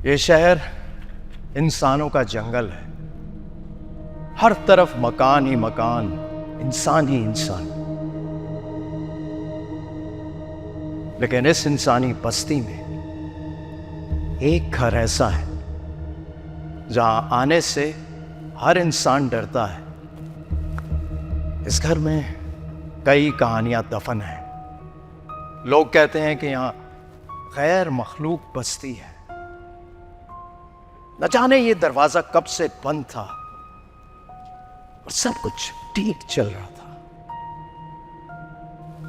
ये शहर इंसानों का जंगल है। हर तरफ मकान ही मकान, इंसान ही इंसान। लेकिन इस इंसानी बस्ती में एक घर ऐसा है जहां आने से हर इंसान डरता है। इस घर में कई कहानियां दफन हैं। लोग कहते हैं कि यहां गैर मखलूक बस्ती है। न जाने ये दरवाजा कब से बंद था और सब कुछ ठीक चल रहा था,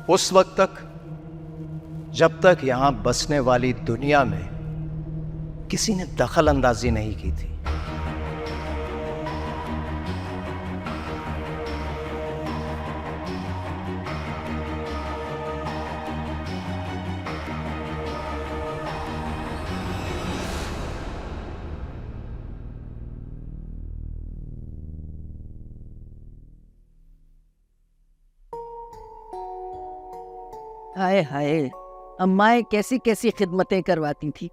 उस वक्त तक जब तक यहां बसने वाली दुनिया में किसी ने दखल अंदाजी नहीं की थी। हाय हाय, अम्माएं कैसी कैसी खिदमतें करवाती थी।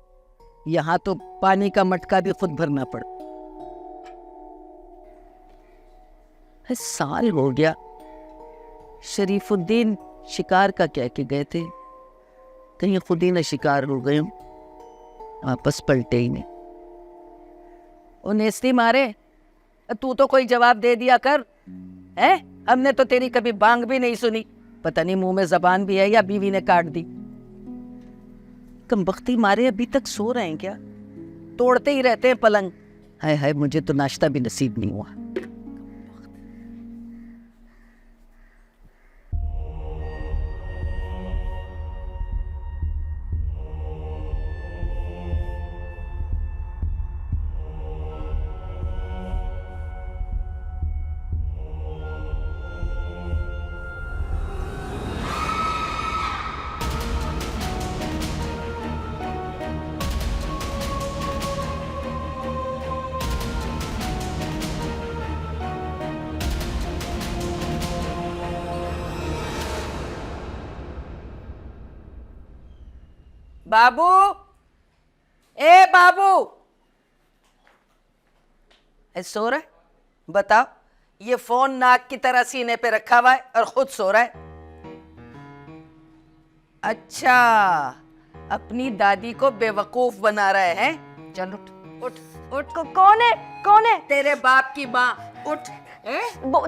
यहाँ तो पानी का मटका भी खुद भरना पड़ा। साल हो गया शरीफुद्दीन शिकार का कह के गए थे, कहीं खुद ही न शिकार हो गए हूं, वापस पलटे ही नहीं। ओ नेस्ती मारे, तू तो कोई जवाब दे दिया कर। है, हमने तो तेरी कभी बांग भी नहीं सुनी। पता नहीं मुंह में जबान भी है या बीवी ने काट दी। कमबख्ती मारे अभी तक सो रहे हैं क्या? तोड़ते ही रहते हैं पलंग। हाय हाय, मुझे तो नाश्ता भी नसीब नहीं हुआ। बाबू, ए बाबू, सो रहा है? बताओ, ये फोन नाक की तरह सीने पे रखा हुआ है और खुद सो रहा है। अच्छा, अपनी दादी को बेवकूफ बना रहा है? चल उठ उठ उठ। कौन है? कौन है? तेरे बाप की माँ। उठ।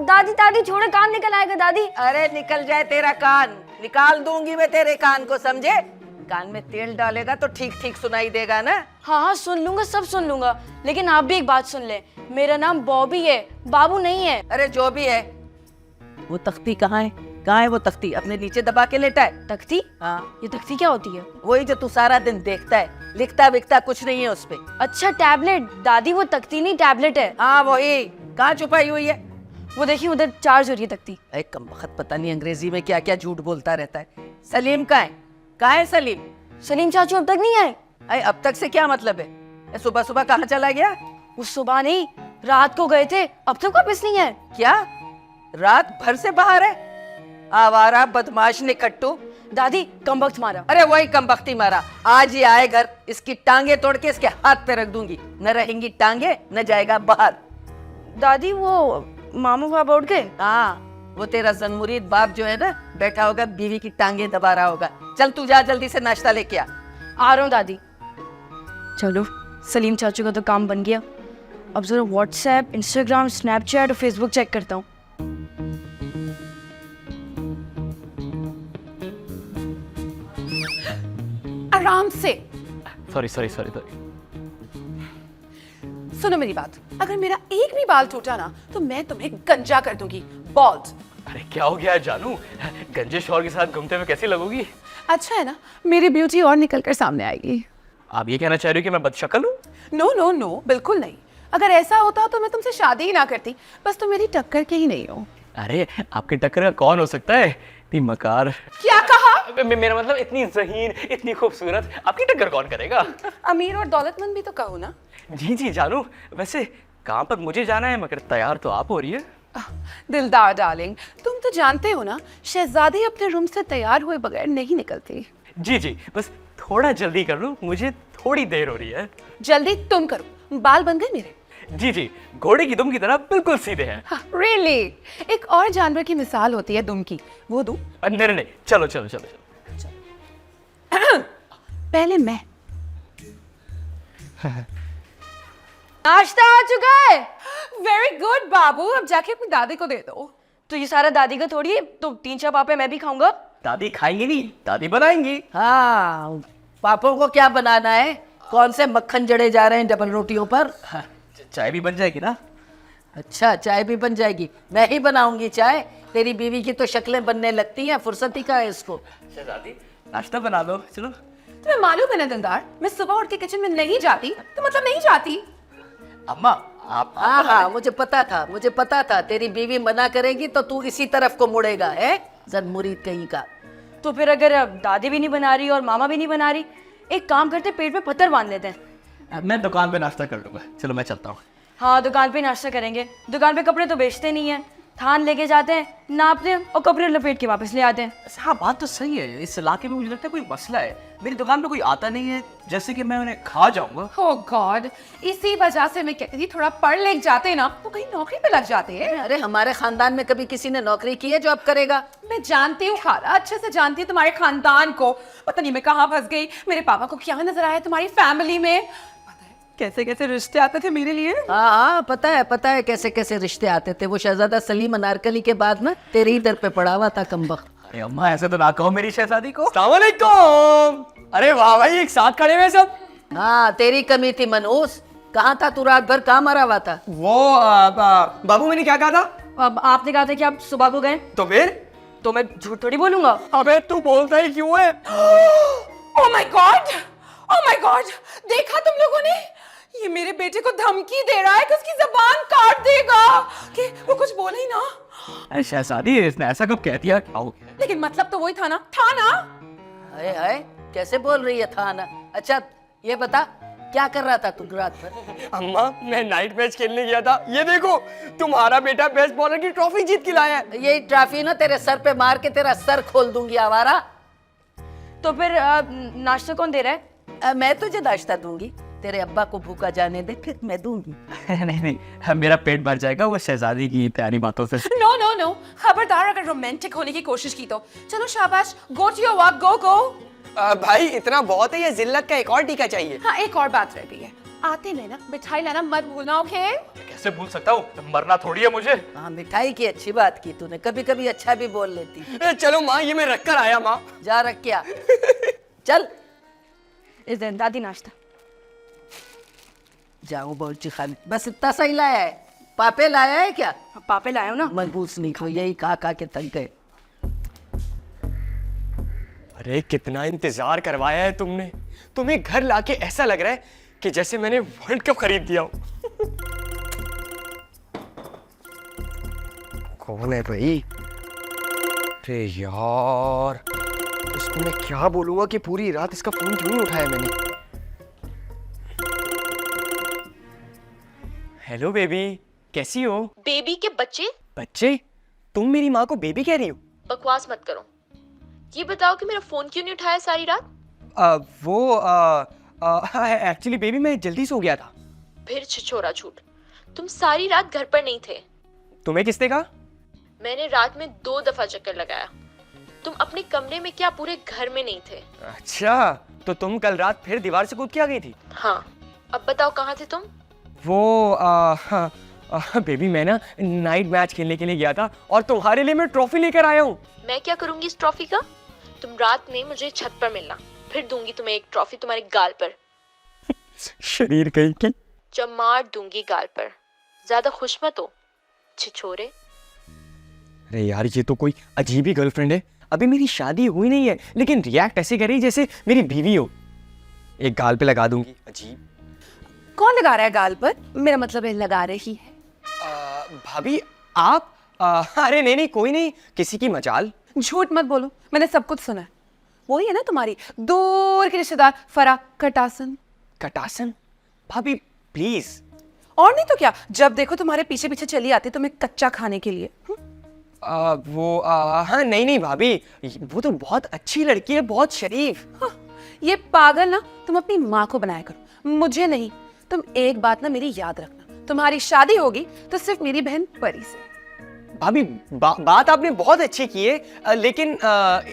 दादी दादी छोड़े, कान निकल आएगा दादी। अरे निकल जाए तेरा कान, निकाल दूंगी मैं तेरे कान को, समझे? कान में तेल डालेगा तो ठीक ठीक सुनाई देगा ना? हाँ हाँ सुन लूंगा, सब सुन लूंगा। लेकिन आप भी एक बात सुन ले, मेरा नाम बॉबी है, बाबू नहीं है। अरे जो भी है। वो तख्ती कहाँ है? कहाँ है वो तख्ती? अपने नीचे दबा के लेटा है। तख्ती? हाँ। ये तख्ती क्या होती है? वही जो तू सारा दिन देखता है, लिखता विखता कुछ नहीं है उस पे। अच्छा टैबलेट। दादी वो तख्ती नहीं, टैबलेट है। हाँ वही। कहाँ छुपाई हुई है? वो देखिए उधर चार्ज हो रही है तख्ती। अरे कमबख्त, पता नहीं अंग्रेजी में क्या क्या झूठ बोलता रहता है। सलीम कहाँ है? कहाँ है सलीम? सलीम चाचू अब तक नहीं आए। अरे अब तक से क्या मतलब है? सुबह सुबह कहाँ चला गया? वो सुबह नहीं, रात को गए थे, अब तक वापस नहीं है। क्या रात भर से बाहर है? आवारा बदमाश निकट्टू। दादी कमबख्त मारा। अरे वही कमबख्ती मारा। आज ही आए घर, इसकी टांगे तोड़ के इसके हाथ पे रख दूंगी। न रहेंगी टांगे, न जाएगा बाहर। दादी वो मामू बाबा उठ गए? हाँ, वो तेरा जनमुरीद बाप जो है ना, बैठा होगा बीवी की टांगे दबा रहा होगा। चल तू जा, जल्दी से नाश्ता लेके आ रहा हूँ दादी। चलो, सलीम चाचू का तो काम बन गया। अब जरा व्हाट्सएप, इंस्टाग्राम, स्नैपचैट और फेसबुक चेक करता हूँ। आराम से। सॉरी। सुनो मेरी बात, अगर मेरा एक भी बाल टूटा ना तो मैं तुम्हें गंजा कर दूंगी, बॉल्ड। अरे क्या हो गया जानू, गंजे शौहर के साथ घूमते हुए कैसी लगोगी? अच्छा है ना, मेरी ब्यूटी और निकल कर सामने आएगी। आप ये कहना चाह रही हो कि मैं बदशक्ल हूँ? नो नो नो, बिल्कुल नहीं। अगर ऐसा होता तो मैं तुमसे शादी ही ना करती। बस तुम मेरी टक्कर के ही नहीं हो। अरे आपके टक्कर का कौन हो सकता है? इतनी मकार। क्या कहा? मेरा मतलब इतनी ज़हीन, इतनी खूबसूरत, आपकी टक्कर कौन करेगा? अमीर और दौलतमंद भी तो कहो ना। जी जानू, वैसे कहाँ पर मुझे जाना है, मगर तैयार तो आप हो रही है। दिलदार डार्लिंग, तुम तो जानते हो ना शहजादी अपने रूम से तैयार हुए बगैर नहीं निकलती। जी जी, बस थोड़ा जल्दी कर लो, मुझे थोड़ी देर हो रही है। जल्दी तुम करो, बाल बन गए मेरे। जी जी, घोड़े की दुम की तरह बिल्कुल सीधे हैं। रियली एक और जानवर की मिसाल होती है दुम की, वो दूं? नहीं नहीं, चलो चलो चलो चलो। पहले मैं। नाश्ता आ चुका है। वेरी गुड बाबू, अब जाके अपनी दादी को दे दो। तो ये सारा दादी का थोड़ी है, तो 3-4 पापे मैं भी खाऊंगा। दादी खाएंगी नहीं, दादी बनाएंगी। हाँ, पापों को क्या बनाना है? कौन से मक्खन जड़े जा रहे हैं डबल रोटियों पर? हाँ, चाय भी बन जाएगी ना। अच्छा, चाय भी बन जाएगी। मैं ही बनाऊंगी चाय। तेरी बीवी की तो शक्लें बनने लगती हैं, फुर्सत ही कहाँ है इसको। शहजादी, नाश्ता बना दो, चलो। तुम्हें मालूम है ना दिलदार, मैं सुबह उठ के किचन में नहीं जाती तो मतलब नहीं जाती। अम्मा, आप हाँ हाँ, मुझे पता था तेरी बीवी मना करेगी तो तू इसी तरफ को मुड़ेगा, है जन मुरीद कहीं का। तो फिर अगर दादी भी नहीं बना रही और मामा भी नहीं बना रही, एक काम करते, पेट में पत्थर बांध लेते हैं। मैं दुकान पे नाश्ता कर लूंगा, चलो मैं चलता हूँ। हाँ, दुकान पे नाश्ता करेंगे। दुकान पे कपड़े तो बेचते नहीं है, थान लेके जाते हैं, नापते हैं और कपड़े लपेट के वापस ले आते हैं। हाँ, बात तो सही है। इस इलाके में मुझे लगता है कोई मसला है। मेरी दुकान पे कोई आता नहीं है, जैसे कि मैं उन्हें खा जाऊंगा। Oh God, इसी वजह से मैं कहती थी थोड़ा पढ़ लिख जाते ना तो कहीं नौकरी पे लग जाते हैं। अरे हमारे खानदान में कभी किसी ने नौकरी की है जो अब करेगा? मैं जानती हूँ खाला, अच्छे से जानती हूँ तुम्हारे खानदान को। पता नहीं मैं कहाँ फंस गई, मेरे पापा को क्या नजर आया तुम्हारी फैमिली में। पता है कैसे कैसे रिश्ते आते थे मेरे लिए। हाँ, पता है कैसे कैसे रिश्ते आते थे। वो शहजादा सलीम अनारकली के बाद ना तेरे ही दर पे पड़ा हुआ था कमबख्त। अरे अम्मा, ऐसे तो ना कहो मेरी शहजादी को। अस्सलाम वालेकुम। अरे वाह भाई, एक साथ खड़े हुए सब। हाँ, तेरी कमी थी मनहूस। कहाँ था तू? रात भर कहाँ मरा हुआ था? वो बाबू, मैंने क्या कहा था? अब आपने कहा था कि आप सुबह को गए, तो फिर? तो मैं झूठ थोड़ी बोलूंगा। अबे तू बोलता ही क्यों है? Oh my God! Oh my God! देखा तुम लोगों ने? ये मेरे बेटे को धमकी दे रहा है कि उसकी जबान काट देगा, कि वो कुछ बोले ही ना। अरे शहजादी, इसने ऐसा कब कह दिया? क्या हो गया? लेकिन मतलब तो वही था ना, था ना? हाय हाय, कैसे बोल रही है था ना? अच्छा ये बता, क्या कर रहा था तू रात भर? अम्मा, मैं नाइट मैच खेलने गया था। ये देखो, तुम्हारा बेटा बेस्ट बॉलर की ट्रॉफी जीत के लाया है। यही ट्रॉफी ना तेरे सर पे मार के तेरा सर खोल दूंगी आवारा। तो फिर नाश्ता कौन दे रहा है? मैं तुझे नाश्ता दूंगी। तेरे अब्बा को भूखा जाने दे, फिर मैं दूंगी। नहीं, मेरा पेट भर जाएगा वो शहजादी की प्यारी बातों से। नो नो नो, खबरदार अगर रोमांटिक होने की कोशिश की तो। चलो शाबाश, गो टू योर वर्क, गो गो। भाई इतना बहुत है, ये जिल्लत का एक और टीका चाहिए। हाँ, एक और बात रह गई है, आते लेना मिठाई लाना मत भूलना, ओके? कैसे भूल सकता हूँ, मरना थोड़ी है मुझे। हाँ, मिठाई की अच्छी बात की तूने। कभी कभी अच्छा भी बोल लेती। चलो माँ, ये मैं रख कर आया माँ। जा रख क्या। चल इस दिन दादी नाश्ता। जाऊं बहुत खाली, बस इतना सही लाया है। पापे लाया है क्या? पापे लाए हो ना। मनबूस नहीं को यही खा के थक गए। अरे कितना इंतजार करवाया है तुमने। तुम्हें घर लाके ऐसा लग रहा है कि जैसे मैंने वर्ल्ड कप खरीद दिया हो। कौन है भाई? अरे यार, इसको मैं क्या बोलूंगा कि पूरी रात इसका फोन क्यों नहीं उठाया मैंने। हेलो बेबी, कैसी हो? बेबी के बच्चे? बच्चे? तुम मेरी माँ को बेबी कह रही हो? बकवास मत करो। ये बताओ कि मेरा फोन क्यों नहीं उठाया सारी रात? एक्चुअली बेबी मैं जल्दी सो गया था। फिर छिछोरा झूठ। तुम सारी रात घर पर नहीं थे। तुम्हें किसने कहा? मैंने रात में 2 दफा चक्कर लगाया। तुम अपने कमरे में क्या पूरे घर में नहीं थे? अच्छा, तो तुम कल रात फिर दीवार से कूद के आ गई थी? हाँ, अब बताओ कहाँ थे तुम? वो बेबी मैं ना नाइट मैच खेलने के लिए गया था और तुम्हारे लिए मैं ट्रॉफी लेकर आया हूँ। मैं क्या करूंगी इस ट्रॉफी का? तुम रात में मुझे छत पर मिलना, फिर दूंगी तुम्हें एक ट्रॉफी तुम्हारे गाल पर। शरीर कहीं की। जब मार दूंगी गाल पर। ज्यादा खुश मत हो छिछोरे। अरे यार, ये तो कोई अजीब ही गर्लफ्रेंड है। अभी मेरी शादी हुई नहीं है लेकिन रिएक्ट ऐसे कर रही जैसे मेरी बीवी हो। एक गाल पे लगा दूंगी। अजीब। कौन लगा रहा है गाल पर? मेरा मतलब है लगा रही है। भाभी आप? अरे नहीं, कोई नहीं, किसी की मजाल। झूठ मत बोलो, मैंने सब कुछ सुना है। वही है ना तुम्हारी दूर की रिश्तेदार फरा कटासन। कटासन? भाभी प्लीज। और नहीं तो क्या, जब देखो तुम्हारे पीछे पीछे चली आती तुम्हें कच्चा खाने के लिए। हाँ नहीं नहीं भाभी, वो तो बहुत अच्छी लड़की है, बहुत शरीफ। हाँ, ये पागल ना तुम अपनी माँ को बनाया करो, मुझे नहीं। तुम एक बात ना मेरी याद रखना, तुम्हारी शादी होगी तो सिर्फ मेरी बहन परी से। भाभी बात आपने बहुत अच्छी की है, लेकिन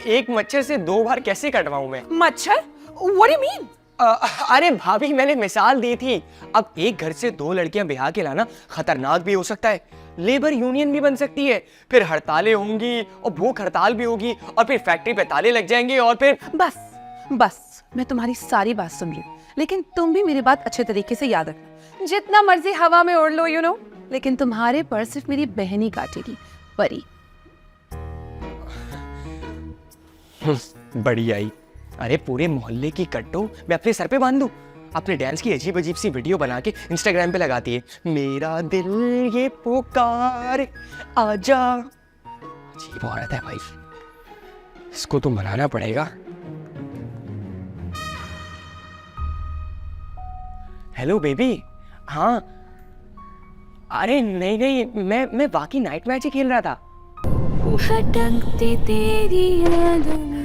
एक मच्छर से 2 बार कैसे कटवाऊं मैं? मच्छर? What do you mean? अरे भाभी मैंने मिसाल दी थी। अब एक घर से 2 लड़कियां ब्याह के लाना खतरनाक भी हो सकता है, लेबर यूनियन भी बन सकती है, फिर हड़तालें होंगी और भूख हड़ताल भी होगी, और फिर फैक्ट्री पे ताले लग जाएंगे, और फिर बस मैं तुम्हारी सारी बात सुन रही हूँ, लेकिन तुम भी मेरी बात अच्छे तरीके से याद रखना। जितना मर्जी हवा में उड़ लो लेकिन तुम्हारे पर सिर्फ मेरी बहन ही काटेगी, परी। बड़ी आई। अरे पूरे मोहल्ले की कट्टो मैं अपने सर पे बांध दूं? अपने डांस की अजीब अजीब सी वीडियो बना के इंस्टाग्राम पे लगाती है, मेरा दिल ये पुकार आजा। अजीब औरत है भाई, इसको तो मनाना पड़ेगा। Hello baby. हाँ अरे नहीं नहीं, मैं बाकी नाइट मैच ही खेल रहा था। भटकते तेरी यादों में।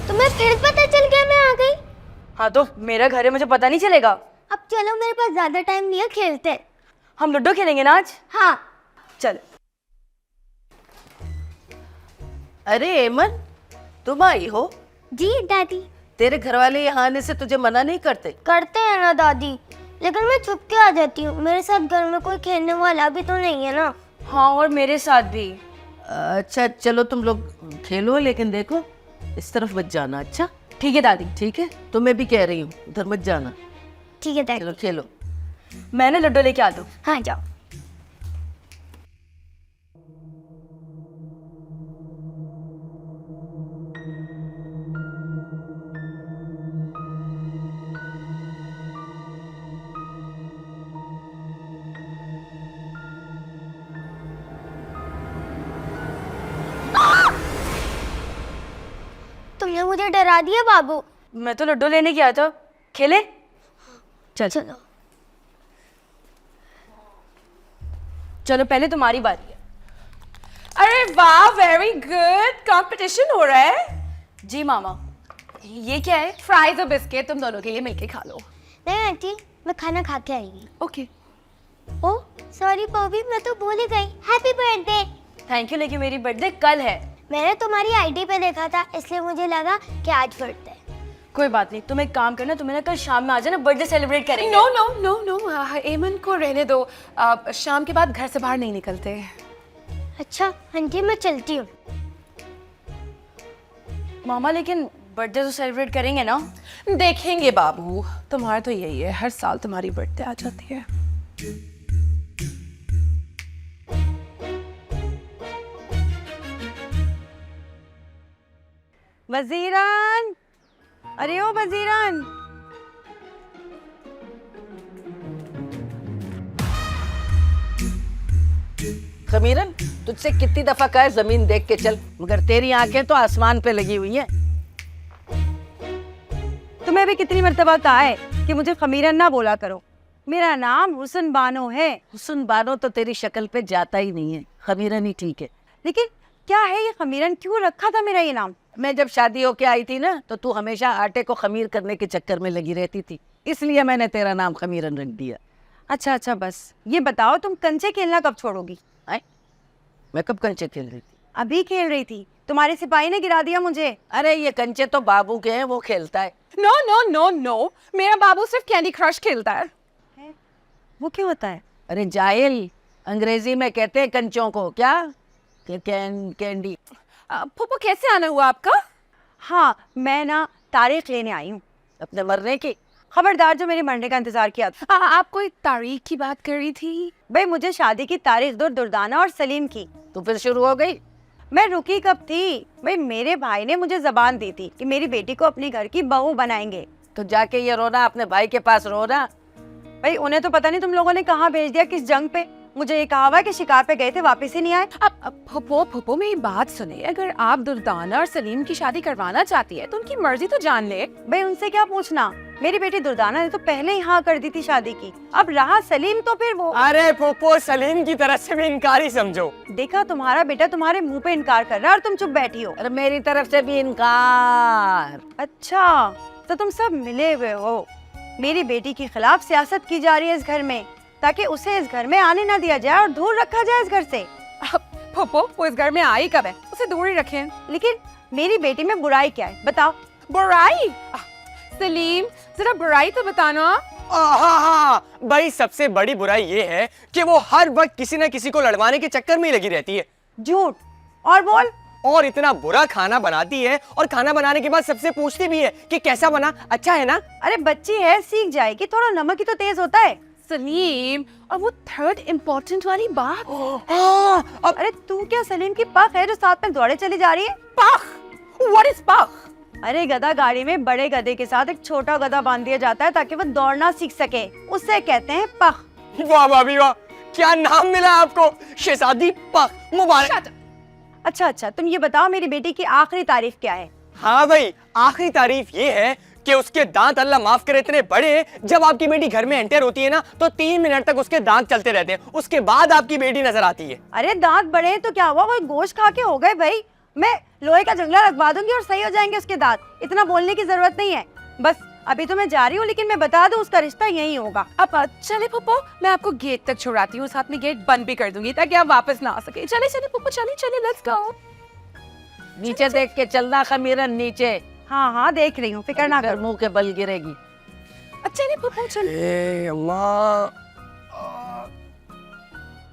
तुम्हें फिर पता चल गया मैं आ गई? हाँ तो मेरा घर है, मुझे पता नहीं चलेगा। अब चलो, मेरे पास ज्यादा टाइम नहीं है, खेलते हैं। हम लूडो खेलेंगे ना आज? हाँ। चल। अरे एमन, तुम आई हो? जी दादी। तेरे घर वाले यहाँ आने से तुझे मना नहीं करते? करते हैं ना दादी, लेकिन मैं छुप के आ जाती हूँ। मेरे साथ घर में कोई खेलने वाला भी तो नहीं है ना। हाँ और मेरे साथ भी। अच्छा चलो तुम लोग खेलो, लेकिन देखो इस तरफ मत जाना। अच्छा ठीक है दादी। ठीक है, तुम्हें भी कह रही हूँ उधर मत जाना। ठीक है दादी। चलो खेलो। मैंने लूडो लेके आता हूँ। हाँ जाओ। तुमने मुझे डरा दिया बाबू। मैं तो लूडो लेने गया था। खेले? चल चलो। चलो पहले तुम्हारी बारी है। अरे वाह, वेरी गुड। कंपटीशन हो रहा है। जी मामा। ये क्या है? फ्राइज और बिस्किट तुम दोनों के लिए मिलके खा लो। नहीं आंटी, मैं खाना खा के आएगी। ओके। ओह सॉरी बॉबी, मैं तो भूल ही गई। Happy birthday. थैंक यू, लेकिन मेरी बर्थडे कल है। मैंने तुम्हारी आईडी पे देखा था, इसलिए मुझे लगा कि आज बर्थडे। कोई बात नहीं, तुम एक काम करना, तुम्हें ना कल शाम में आ जाना, बर्थडे सेलिब्रेट करेंगे। नो नो नो नो, एमन को रहने दो। शाम के बाद घर से बाहर नहीं निकलते। अच्छा आंटी, मैं चलती हूँ। मामा लेकिन बर्थडे तो सेलिब्रेट करेंगे ना? देखेंगे बाबू, तुम्हारा तो यही है, हर साल तुम्हारी बर्थडे आ जाती है। वजीरान, अरे ओ वजीरान। खमीरन, तुझसे कितनी दफा कहा है जमीन देख के चल, मगर तेरी आंखें तो आसमान पे लगी हुई हैं। तुम्हें भी कितनी मर्तबा कहा है कि मुझे खमीरन ना बोला करो। मेरा नाम हुसन बानो है। हुसन बानो तो तेरी शक्ल पे जाता ही नहीं है, खमीरन ही ठीक है। लेकिन क्या है ये खमीरन? क्यों रखा था मेरा ये नाम? मैं जब शादी होके आई थी ना, तो तू हमेशा आटे को खमीर करने के चक्कर में लगी रहती थी, इसलिए मैंने तेरा नाम खमीरन रख दिया। अच्छा अच्छा, बस ये बताओ तुम कंचे खेलना कब छोड़ोगी? आए? मैं कब कंचे खेल रही थी? अभी खेल रही थी, तुम्हारे सिपाही ने गिरा दिया मुझे। अरे ये कंचे तो बाबू के हैं, वो खेलता है। नो नो नो नो, मेरा बाबू सिर्फ कैंडी क्रश खेलता है। वो क्यों होता है? अरे जाहिल, अंग्रेजी में कहते हैं कंचों को, क्या कैंडी। फूफो कैसे आना हुआ आपका? हाँ, मैं ना तारीख लेने आई हूँ अपने मरने की। खबरदार जो मेरे मरने का इंतजार किया। आप कोई तारीख की बात कर रही थी? भाई मुझे शादी की तारीख दो दुर्दाना और सलीम की। तो फिर शुरू हो गई। मैं रुकी कब थी? भाई मेरे भाई ने मुझे जबान दी थी कि मेरी बेटी को अपनी घर की बहू बनाएंगे। तो जाके ये रोना अपने भाई के पास रोना। भाई उन्हें तो पता नहीं तुम लोगों ने कहाँ भेज दिया, किस जंग पे। मुझे ये कहा हुआ कि शिकार पे गए थे, वापस ही नहीं आए। अब फूफो मेरी बात सुने, अगर आप दुर्दाना और सलीम की शादी करवाना चाहती है तो उनकी मर्जी तो जान ले। भाई उनसे क्या पूछना, मेरी बेटी दुर्दाना ने तो पहले ही हाँ कर दी थी शादी की। अब रहा सलीम तो फिर वो। अरे पोपो, सलीम की तरफ से भी इनकार ही समझो। देखा, तुम्हारा बेटा तुम्हारे मुंह पे इनकार कर रहा है और तुम चुप बैठी हो। अरे मेरी तरफ से भी इनकार। अच्छा, तो तुम सब मिले हुए हो। मेरी बेटी के खिलाफ सियासत की जा रही है इस घर में, ताकि उसे इस घर में आने ना दिया जाए और दूर रखा जाए इस घर से। फूफो वो इस घर में आई कब है? उसे दूर ही रखें। लेकिन मेरी बेटी में बुराई क्या है, बताओ। बुराई? सलीम जरा बुराई तो बताना। हाँ, भाई सबसे बड़ी बुराई ये है कि वो हर वक्त किसी न किसी को लड़वाने के चक्कर में ही लगी रहती है। झूठ। और बोल। और इतना बुरा खाना बनाती है, और खाना बनाने के बाद सबसे पूछती भी है कि कैसा बना, अच्छा है ना। अरे बच्ची है, सीख जाएगी, थोड़ा नमक ही तो तेज होता है। सलीम, और वो थर्ड इम्पोर्टेंट वाली बात। अरे तू क्या सलीम की पख है जो साथ में दौड़े चली जा रही है? पख? What is पख? अरे गधा गाड़ी में बड़े गधे के साथ एक छोटा गधा बांध दिया जाता है ताकि वो दौड़ना सीख सके, उससे कहते हैं पख। वाह भाभी वाह, क्या नाम मिला आपको, शहजादी पख, मुबारक। अच्छा, तुम ये बताओ मेरी बेटी की आखिरी तारीफ क्या है? हाँ भाई, आखिरी तारीफ ये है कि उसके दांत अल्लाह माफ करे इतने बड़े हैं, जब आपकी बेटी घर में एंटर होती है ना तो 3 मिनट तक उसके दांत चलते रहते हैं, उसके बाद आपकी बेटी नजर आती है। अरे दांत बड़े हैं तो क्या हुआ, कोई गोश्त खा के हो गए भाई। मैं लोहे का जंगला लगवा दूंगी और सही हो जाएंगे उसके दांत, इतना बोलने की जरूरत नहीं है। बस अभी तो मैं जा रही हूँ, लेकिन मैं बता दूं उसका रिश्ता यही होगा। अब चले पप्पो, मैं आपको गेट तक छुड़ाती हूँ, साथ में गेट बंद भी कर दूंगी ताकि आप वापस ना आ सके। चले पप्पो, चले लेट्स गो। नीचे देख के चलना खमीरन, नीचे। हाँ देख रही हूँ, फिक्र ना कर। मुंह के बल गिरेगी। चले पप्पो चल। अम्मा,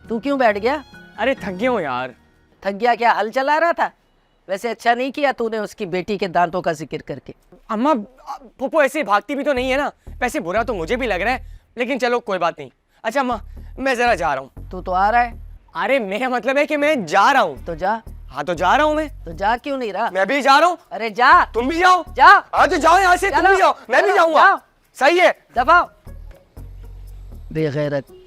तू क्यों बैठ गया? अरे थक गया हूँ यार। थक गया क्या? हल चला रहा था? वैसे अच्छा नहीं किया तूने उसकी बेटी के दांतों का जिक्र करके। अम्मा, पोपो ऐसे भागती भी तो नहीं है ना, वैसे बुरा तो मुझे भी लग रहा है, लेकिन चलो कोई बात नहीं। अच्छा अम्मा, मैं जरा जा रहा हूँ। तू तो आ रहा है। अरे मेरा मतलब है कि मैं जा रहा हूँ। तो जा। हाँ तो जा रहा हूँ मैं। तो जा क्यों नहीं रहा? मैं भी जा रहा हूँ। अरे जा। तुम भी जाओ। जा। हाँ तो जाओ यहाँ से, तुम भी जाओ, मैं भी जाऊंगा। जाओ। सही है। दबाओ। बेगैरत।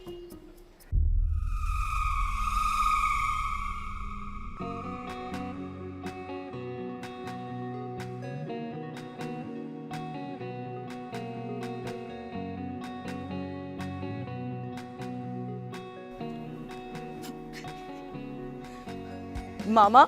मामा,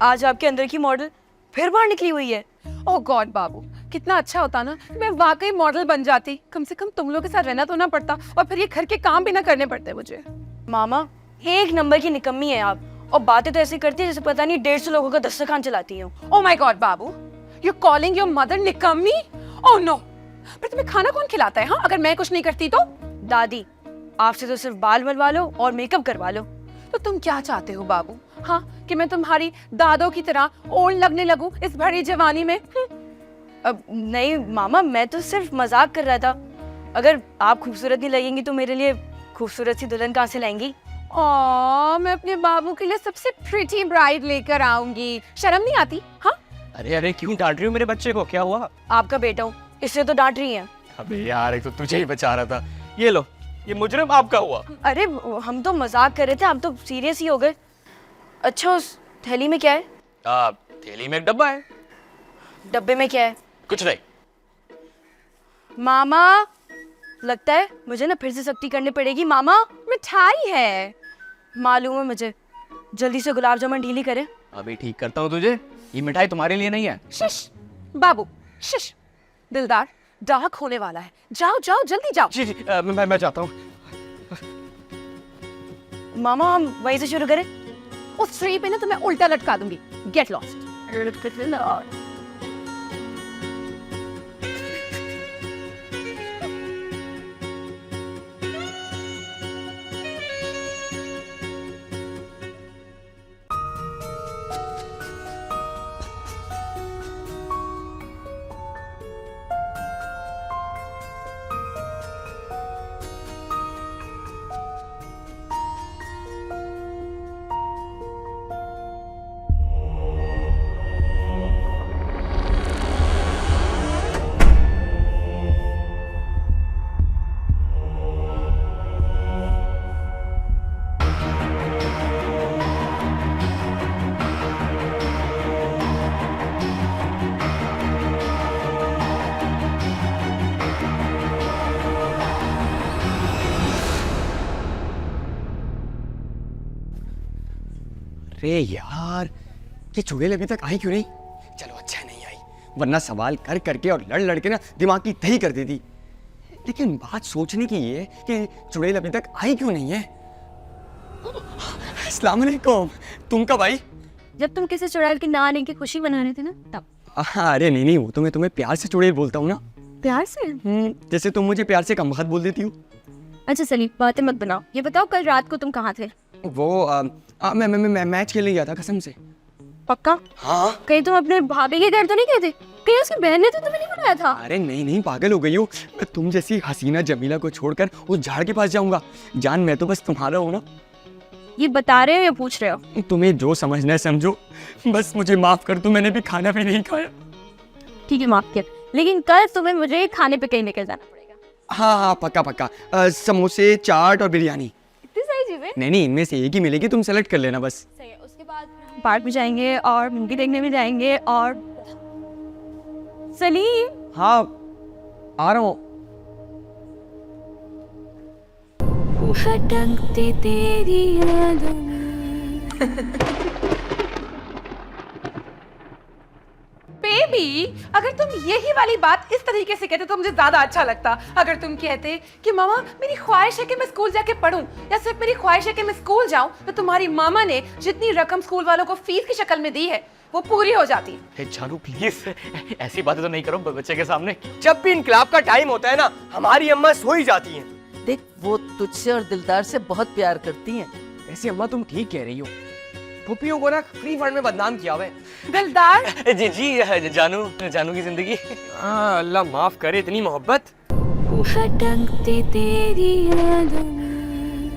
आज आपके अंदर की मॉडल फिर बाहर निकली हुई है। ओह गॉड बाबू, कितना अच्छा होता ना मैं वाकई मॉडल बन जाती, कम से कम तुम लोग के साथ रहना तो ना पड़ता और फिर ये घर के काम भी ना करने पड़ते मुझे। मामा, एक नंबर की निकम्मी है आप, और बातें तो ऐसी करती है जैसे पता नहीं 150 लोगों का दस्तरखान चलाती हो। ओह माय गॉड बाबू, यू कॉलिंग योर मदर निकम्मी? ओह नो, पर तुम्हें खाना कौन खिलाता है हाँ, अगर मैं कुछ नहीं करती तो? दादी, आपसे तो सिर्फ बाल बनवा लो और मेकअप करवा लो। तो तुम क्या चाहते हो बाबू? हाँ, कि मैं तुम्हारी दादों की तरह ओल्ड लगने लगूं इस भरी जवानी में? अब नहीं मामा, मैं तो सिर्फ मजाक कर रहा था। अगर आप खूबसूरत नहीं लगेंगी तो मेरे लिए खूबसूरत सी दुल्हन कहाँ से लाएंगी? मैं अपने बाबू के लिए सबसे प्रिटी ब्राइड लेकर आऊंगी, शर्म नहीं आती? हाँ, अरे अरे, क्यों डांट रही हो मेरे बच्चे को, क्या हुआ? आपका बेटा हूँ, इससे तो डांट रही हैं। अबे यार, एक तो तुझे ही बचा रहा था। ये लो, ये मुजरिम आपका हुआ। अरे हम तो मजाक कर रहे थे, आप तो सीरियस ही हो गए। अच्छा, उस थैली में क्या है? थैली में एक डब्बा है। डब्बे में क्या है? कुछ नहीं। मामा, लगता है मुझे ना फिर से सख्ती करनी पड़ेगी। मामा, मिठाई है। मालूम है मुझे, जल्दी से गुलाब जामुन ढीली करें। अभी ठीक करता हूँ तुझे, ये मिठाई तुम्हारे लिए नहीं है। शिश बाबू, शिश। दिलदार, डार्क होने वाला है, जाओ जाओ जल्दी जाओ। जी मैं चाहता हूँ। मामा, हम वहीं से शुरू करें? उस ट्री पे ना तुम्हें उल्टा लटका दूंगी। Get lost. अरे यार, ये चुड़ैल अभी तक आई क्यों नहीं? चलो अच्छा नहीं आई, वरना सवाल कर करके और लड़ लड़ के ना दिमाग की दही कर देती। लेकिन बात सोचने की ये कि चुड़ैल अभी तक आई क्यों नहीं है। अस्सलाम वालेकुम, तुम कब आई? जब तुम किसी चुड़ैल के ना आने की खुशी मना रहे थे ना, तब। अरे नहीं नहीं, वो तो मैं तुम्हें प्यार से चुड़ैल बोलता हूँ ना। प्यार से? जैसे तुम मुझे प्यार से कम वक्त बोल देती हो। अच्छा सलीम, बातें मत बनाओ। ये बताओ कल रात को तुम कहाँ थे? वो मैं मैच खेलने गया था कसम से। पक्का? हाँ। कहीं तुम अपने भाभी के घर तो नहीं गए थे? कहीं उसकी बहन ने तो तुम्हें नहीं बुलाया था? अरे नहीं नहीं, पागल हो गई हो। मैं तुम जैसी हसीना जमीला को छोड़कर उस झाड़ के पास जाऊंगा? जान, मैं तो बस तुम्हारा हूँ ना। ये बता रहे हो या पूछ रहे हो? तुम्हें जो समझना है समझो, बस मुझे माफ कर दो, मैंने भी खाना भी नहीं खाया। ठीक है, माफ किया, लेकिन कल तुम्हें मुझे खाने पे कहीं लेकर जाना पड़ेगा। हाँ हाँ पक्का पक्का, समोसे, चाट और बिरयानी। इतनी सारी चीजें? नहीं, इनमें से एक ही मिलेगी, तुम सेलेक्ट कर लेना बस। सही है। उसके बाद हम पार्क में जाएंगे और मूवी देखने में जाएंगे। और सलीम, हाँ आ रहा हूँ। भटकते तेरी यादों में। बेबी, अगर तुम यही वाली बात इस तरीके से कहते तो मुझे ज्यादा अच्छा लगता। अगर तुम कहते कि मामा मेरी ख्वाहिश है कि मैं स्कूल जाके पढूं, या सिर्फ मेरी ख्वाहिश है कि मैं स्कूल जाऊं, तो तुम्हारी मामा ने जितनी रकम स्कूल वालों को फीस की शक्ल में दी है वो पूरी हो जाती। जानू प्लीज ऐसी बातें तो नहीं करो बच्चे के सामने। जब भी इनकलाब का टाइम होता है ना, हमारी अम्मा सो ही जाती हैं। देख, वो तुझसे और दिलदार से बहुत प्यार करती हैं। वैसे अम्मा तुम ठीक कह रही हो, पुप्पियों को ना फ्री फंड में बदनाम किया हुआ है। दिलदार? जी जानू की जिंदगी। अल्लाह माफ करे इतनी मोहब्बत। भटकते तेरी यादों में।